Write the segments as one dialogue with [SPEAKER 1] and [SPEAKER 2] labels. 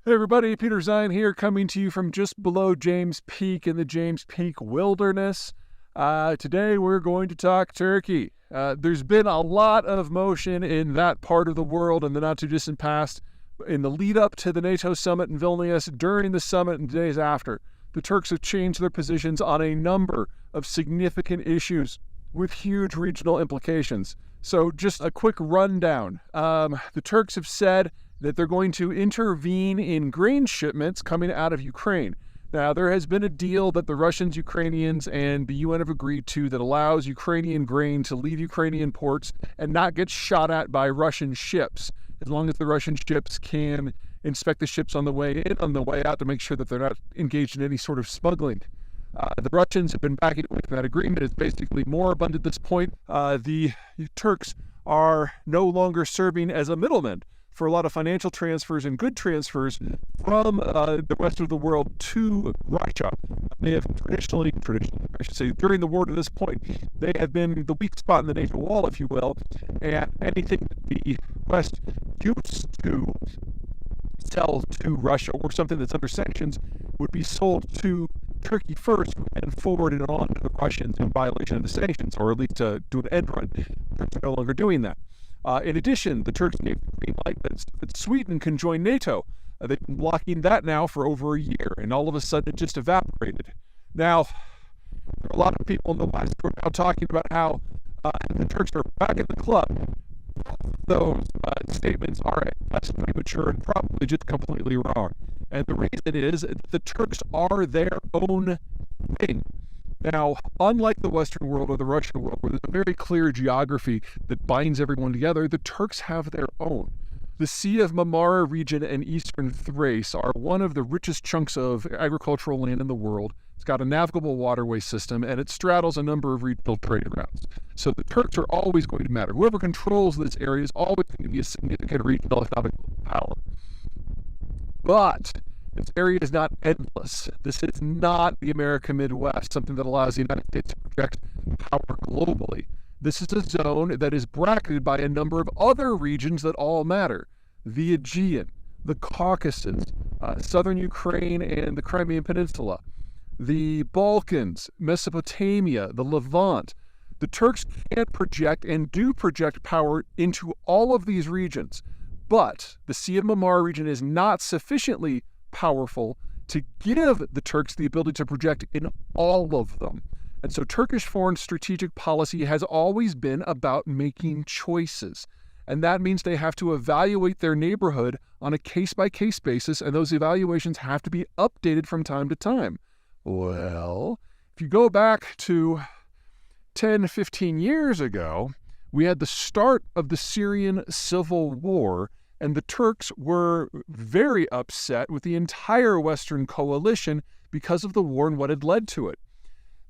[SPEAKER 1] Hey everybody, Peter Zeihan here, coming to you from just below James Peak in the James Peak Wilderness. Today we're going to talk Turkey. There's been a lot of motion in that part of the world in the not-too-distant past, in the lead-up to the NATO summit in Vilnius, during the summit, and days after. The Turks have changed their positions on a number of significant issues with huge regional implications. So just a quick rundown. The Turks have said that they're going to intervene in grain shipments coming out of Ukraine. Now, there has been a deal that the Russians, Ukrainians, and the UN have agreed to that allows Ukrainian grain to leave Ukrainian ports and not get shot at by Russian ships, as long as the Russian ships can inspect the ships on the way in, on the way out, to make sure that they're not engaged in any sort of smuggling. The Russians have been backing away from that agreement. It's basically more abundant at this point. The Turks are no longer serving as a middleman for a lot of financial transfers and good transfers from the rest of the world to Russia. They have traditionally, I should say, during the war to this point, they have been the weak spot in the NATO wall, if you will, and anything that the West used to sell to Russia or something that's under sanctions would be sold to Turkey first and forwarded on to the Russians in violation of the sanctions, or at least to do an end run. They're no longer doing that. In addition, the Turks gave the green light that Sweden can join NATO. They've been blocking that now for over a year, and all of a sudden it just evaporated. Now, there are a lot of people in the West who are now talking about how the Turks are back in the club. Those statements are at best premature and probably just completely wrong. And the reason is the Turks are their own thing. Now, unlike the Western world or the Russian world, where there's a very clear geography that binds everyone together, the Turks have their own. The Sea of Marmara region and eastern Thrace are one of the richest chunks of agricultural land in the world. It's got a navigable waterway system, and it straddles a number of regional trade routes. So the Turks are always going to matter. Whoever controls this area is always going to be a significant regional economic power. But this area is not endless. This is not the American Midwest, something that allows the United States to project power globally. This is a zone that is bracketed by a number of other regions that all matter. The Aegean, the Caucasus, southern Ukraine and the Crimean Peninsula, the Balkans, Mesopotamia, the Levant. The Turks can project and do project power into all of these regions, but the Sea of Marmara region is not sufficiently powerful to give the Turks the ability to project in all of them. And so Turkish foreign strategic policy has always been about making choices. And that means they have to evaluate their neighborhood on a case-by-case basis, and those evaluations have to be updated from time to time. Well, if you go back to 10, 15 years ago, we had the start of the Syrian civil war, and the Turks were very upset with the entire Western coalition because of the war and what had led to it.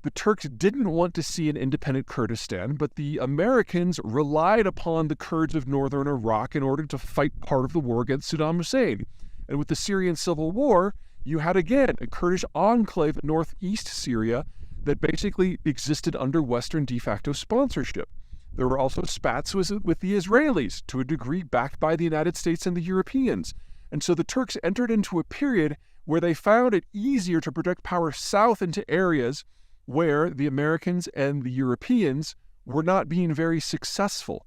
[SPEAKER 1] The Turks didn't want to see an independent Kurdistan, but the Americans relied upon the Kurds of northern Iraq in order to fight part of the war against Saddam Hussein. And with the Syrian civil war, you had again a Kurdish enclave in northeast Syria that basically existed under Western de facto sponsorship. There were also spats with the Israelis, to a degree backed by the United States and the Europeans. And so the Turks entered into a period where they found it easier to project power south into areas where the Americans and the Europeans were not being very successful.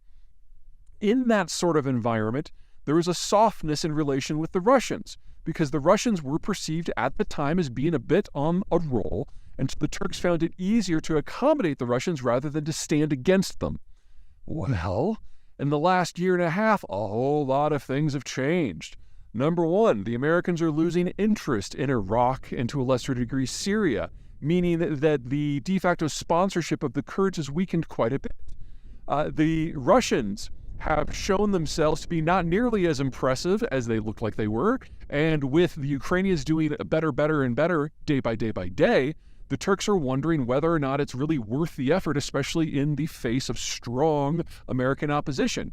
[SPEAKER 1] In that sort of environment, there was a softness in relation with the Russians, because the Russians were perceived at the time as being a bit on a roll, and so the Turks found it easier to accommodate the Russians rather than to stand against them. Well, in the last year and a half, a whole lot of things have changed. Number one, the Americans are losing interest in Iraq and to a lesser degree Syria, meaning that the de facto sponsorship of the Kurds has weakened quite a bit. The Russians have shown themselves to be not nearly as impressive as they looked like they were, and with the Ukrainians doing better and better day by day, the Turks are wondering whether or not it's really worth the effort, especially in the face of strong American opposition.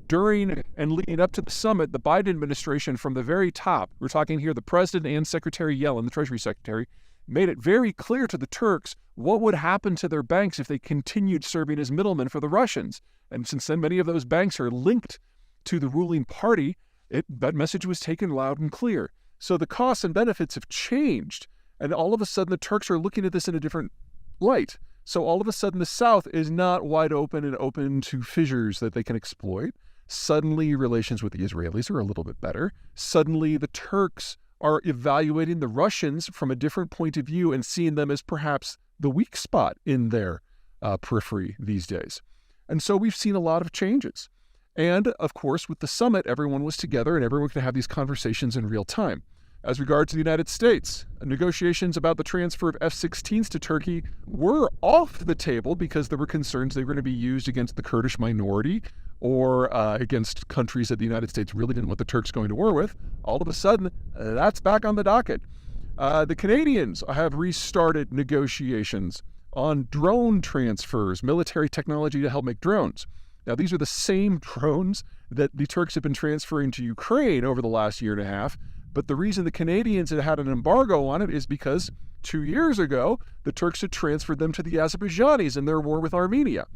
[SPEAKER 1] During and leading up to the summit, the Biden administration from the very top, we're talking here the President and Secretary Yellen, the Treasury Secretary, made it very clear to the Turks what would happen to their banks if they continued serving as middlemen for the Russians. And since then, many of those banks are linked to the ruling party, that message was taken loud and clear. So the costs and benefits have changed, and all of a sudden the Turks are looking at this in a different light. So all of a sudden the South is not wide open and open to fissures that they can exploit. Suddenly relations with the Israelis are a little bit better. Suddenly the Turks are evaluating the Russians from a different point of view and seeing them as perhaps the weak spot in their periphery these days. And so we've seen a lot of changes. And of course, with the summit, everyone was together and everyone could have these conversations in real time. As regards to the United States, negotiations about the transfer of F-16s to Turkey were off the table because there were concerns they were going to be used against the Kurdish minority or against countries that the United States really didn't want the Turks going to war with. All of a sudden, that's back on the docket. The Canadians have restarted negotiations on drone transfers, military technology to help make drones. Now, these are the same drones that the Turks have been transferring to Ukraine over the last year and a half. But the reason the Canadians had an embargo on it is because 2 years ago, the Turks had transferred them to the Azerbaijanis in their war with Armenia.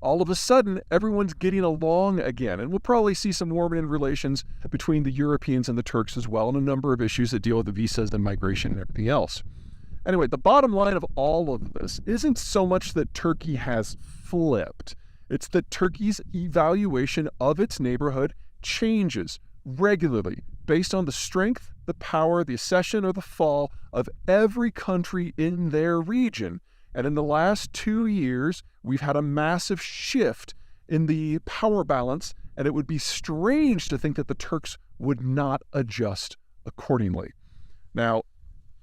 [SPEAKER 1] All of a sudden, everyone's getting along again, and we'll probably see some warming in relations between the Europeans and the Turks as well, and a number of issues that deal with the visas and migration and everything else. Anyway, the bottom line of all of this isn't so much that Turkey has flipped. It's that Turkey's evaluation of its neighborhood changes regularly based on the strength, the power, the accession, or the fall of every country in their region. And in the last 2 years, we've had a massive shift in the power balance, and it would be strange to think that the Turks would not adjust accordingly. Now,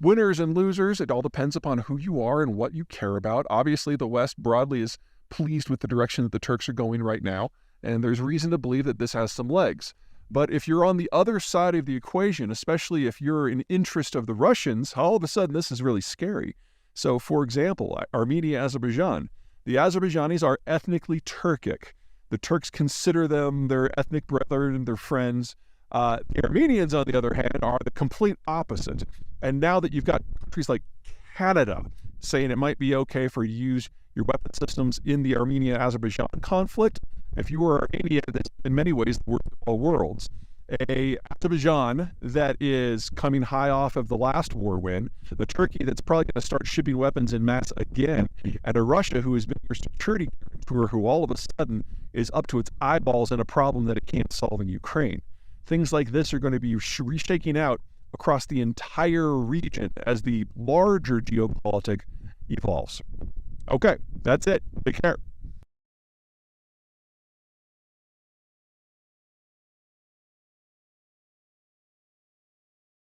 [SPEAKER 1] winners and losers, it all depends upon who you are and what you care about. Obviously, the West broadly is pleased with the direction that the Turks are going right now, and there's reason to believe that this has some legs. But if you're on the other side of the equation, especially if you're in interest of the Russians, all of a sudden this is really scary. So, for example, Armenia, Azerbaijan. The Azerbaijanis are ethnically Turkic. The Turks consider them their ethnic brethren, their friends. The Armenians, on the other hand, are the complete opposite. And now that you've got countries like Canada saying it might be okay for you to use your weapon systems in the Armenia-Azerbaijan conflict, if you were Armenia, that's in many ways the worst of all worlds. Azerbaijan that is coming high off of the last war win, the Turkey that's probably going to start shipping weapons en masse again, and a Russia who has been your security guarantor who all of a sudden is up to its eyeballs in a problem that it can't solve in Ukraine. Things like this are going to be reshaking out across the entire region as the larger geopolitic evolves. Okay, that's it. Take care.